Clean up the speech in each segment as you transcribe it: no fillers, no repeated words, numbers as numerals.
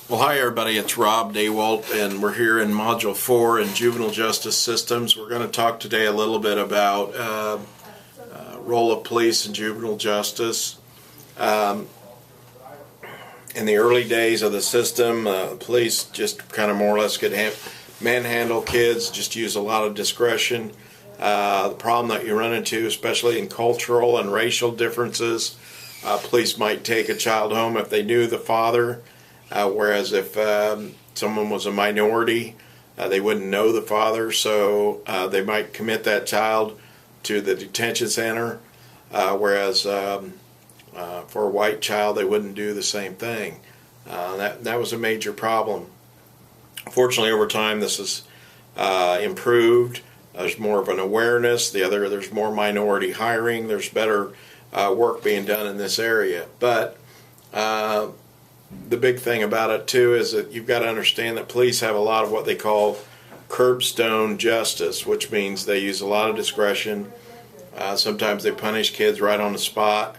Well, hi everybody, it's Rob Dawalt, and we're here in Module 4 in Juvenile Justice Systems. We're going to talk today a little bit about role of police in juvenile justice. In the early days of the system, police just kind of more or less could manhandle kids, just use a lot of discretion. The problem that you run into, especially in cultural and racial differences, police might take a child home if they knew the father. Whereas if someone was a minority, they wouldn't know the father, so they might commit that child to the detention center, whereas for a white child they wouldn't do the same thing. That was a major problem. Fortunately, over time this has improved. There's more of an awareness. There's more minority hiring. There's better work being done in this area. But the big thing about it too is that you've got to understand that police have a lot of what they call curbstone justice, which means they use a lot of discretion. Sometimes they punish kids right on the spot,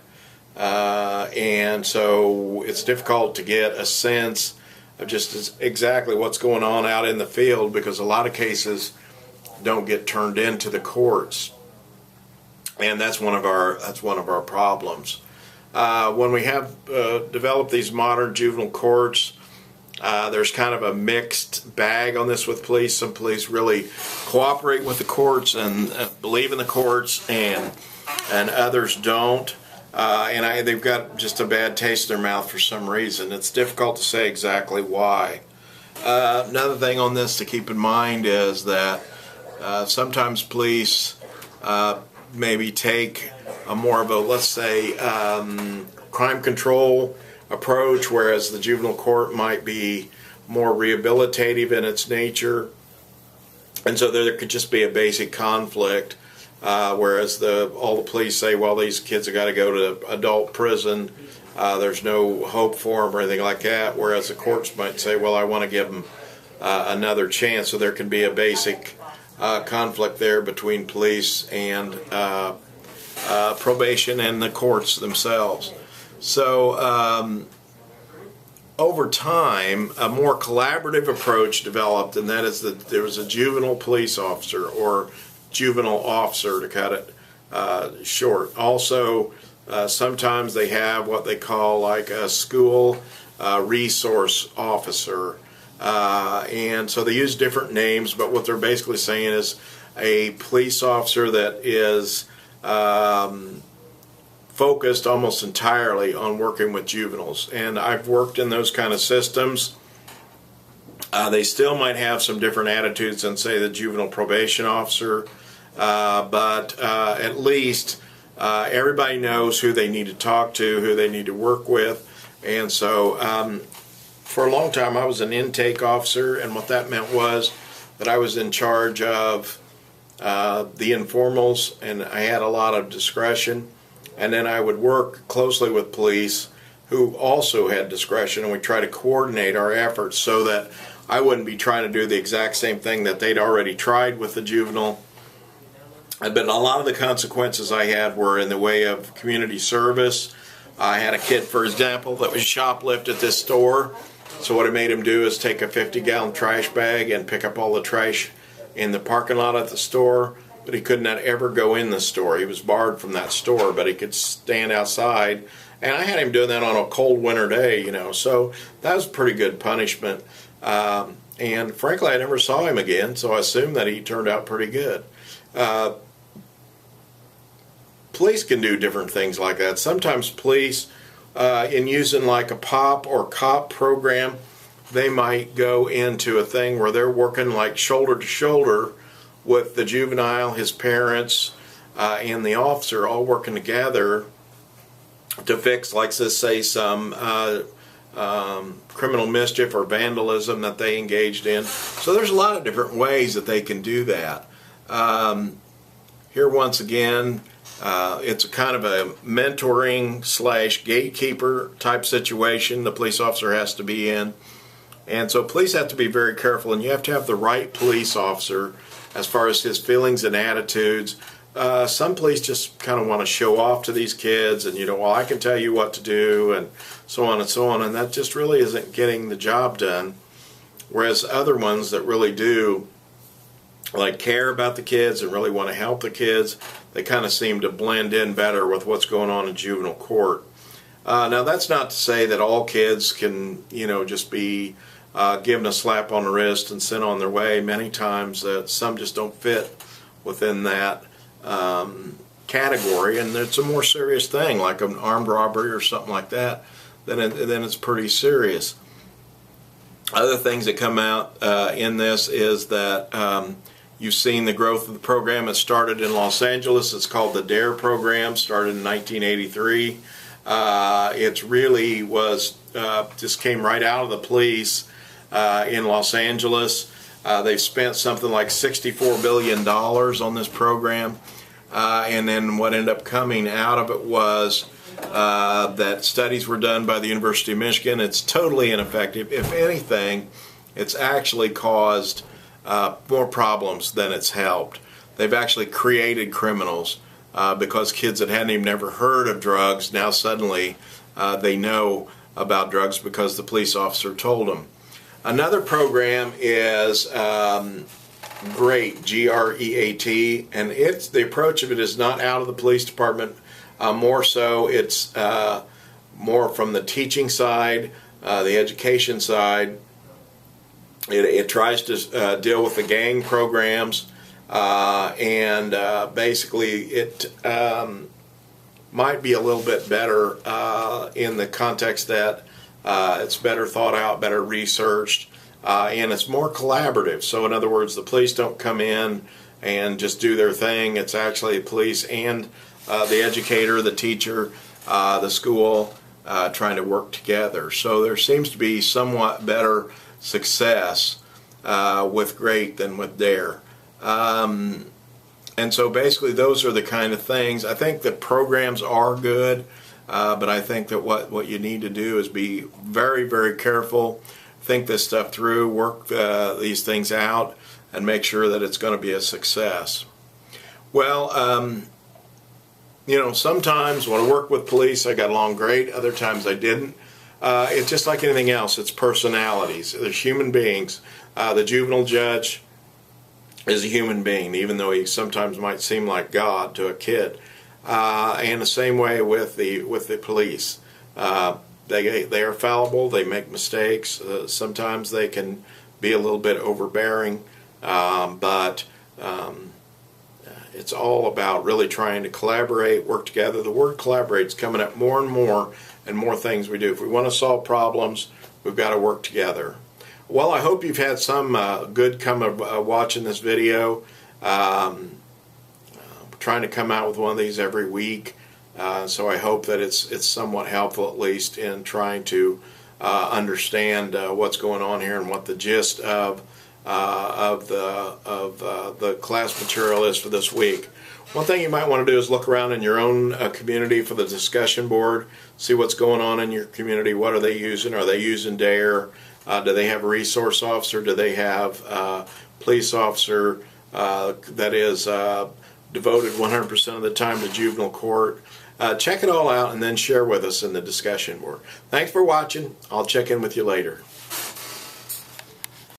and so it's difficult to get a sense of just exactly what's going on out in the field, because a lot of cases don't get turned into the courts, and that's one of our problems. When we have developed these modern juvenile courts, there's kind of a mixed bag on this with police. Some police really cooperate with the courts and believe in the courts, and others don't. They've got just a bad taste in their mouth for some reason. It's difficult to say exactly why. Another thing on this to keep in mind is that sometimes police maybe take a more of a, let's say, crime control approach, whereas the juvenile court might be more rehabilitative in its nature, and so there could just be a basic conflict, whereas all the police say, well, these kids have got to go to adult prison, there's no hope for them or anything like that, whereas the courts might say, well, I want to give them another chance. So there can be a basic conflict there between police and probation and the courts themselves. So over time, a more collaborative approach developed, and that is that there was a juvenile police officer, or juvenile officer to cut it short. Also, sometimes they have what they call like a school resource officer, and so they use different names, but what they're basically saying is a police officer that is focused almost entirely on working with juveniles. And I've worked in those kind of systems. They still might have some different attitudes than, say, the juvenile probation officer, but at least everybody knows who they need to talk to, who they need to work with. And so for a long time I was an intake officer, and what that meant was that I was in charge of the informals, and I had a lot of discretion, and then I would work closely with police who also had discretion, and we try to coordinate our efforts so that I wouldn't be trying to do the exact same thing that they'd already tried with the juvenile. But a lot of the consequences I had were in the way of community service. I had a kid, for example, that was shoplift at this store, so what I made him do is take a 50-gallon trash bag and pick up all the trash in the parking lot at the store, but he could not ever go in the store. He was barred from that store, but he could stand outside, and I had him doing that on a cold winter day, so that was pretty good punishment. And frankly, I never saw him again, so I assumed that he turned out pretty good. Police can do different things like that. Sometimes police, in using like a POP or COP program, they might go into a thing where they're working like shoulder to shoulder with the juvenile, his parents, and the officer, all working together to fix, like, let's say, some criminal mischief or vandalism that they engaged in. So there's a lot of different ways that they can do that. Here once again, it's a kind of a mentoring / gatekeeper type situation the police officer has to be in. And so police have to be very careful, and you have to have the right police officer as far as his feelings and attitudes, some police just kind of want to show off to these kids, and well, I can tell you what to do, and so on and so on, and that just really isn't getting the job done. Whereas other ones that really do, like, care about the kids and really want to help the kids, they kind of seem to blend in better with what's going on in juvenile court. Now, that's not to say that all kids can, just be given a slap on the wrist and sent on their way. Many times some just don't fit within that category, and it's a more serious thing, like an armed robbery or something like that, then it's pretty serious. Other things that come out in this is that you've seen the growth of the program. It started in Los Angeles. It's called the DARE program, started in 1983. It really was just came right out of the police in Los Angeles. They've spent something like $64 billion on this program, and then what ended up coming out of it was that studies were done by the University of Michigan. It's totally ineffective. If anything, it's actually caused more problems than it's helped. They've actually created criminals because kids that hadn't even ever heard of drugs, now suddenly they know about drugs because the police officer told them. Another program is GREAT, G-R-E-A-T, and the approach of it is not out of the police department. More so, it's more from the teaching side, the education side. It tries to deal with the gang programs, and basically it might be a little bit better in the context that it's better thought out, better researched, and it's more collaborative. So in other words, the police don't come in and just do their thing. It's actually the police and the educator, the teacher, the school trying to work together. So there seems to be somewhat better success with GREAT than with DARE. And so basically those are the kind of things. I think the programs are good, but I think that what you need to do is be very, very careful, think this stuff through, work these things out, and make sure that it's going to be a success. Well, sometimes when I work with police, I got along great. Other times I didn't. It's just like anything else. It's personalities. There's human beings. The juvenile judge is a human being, even though he sometimes might seem like God to a kid. And the same way with the police. They are fallible. They make mistakes. Sometimes they can be a little bit overbearing, but it's all about really trying to collaborate, work together. The word collaborate is coming up more and more things we do. If we want to solve problems, we've got to work together. Well, I hope you've had some good come of watching this video. Trying to come out with one of these every week, so I hope that it's somewhat helpful, at least in trying to understand what's going on here and what the gist of the class material is for this week. One thing you might want to do is look around in your own community for the discussion board, see what's going on in your community. What are they using? Are they using DARE? Do they have a resource officer? Do they have a police officer that is devoted 100% of the time to juvenile court? Check it all out and then share with us in the discussion board. Thanks for watching. I'll check in with you later.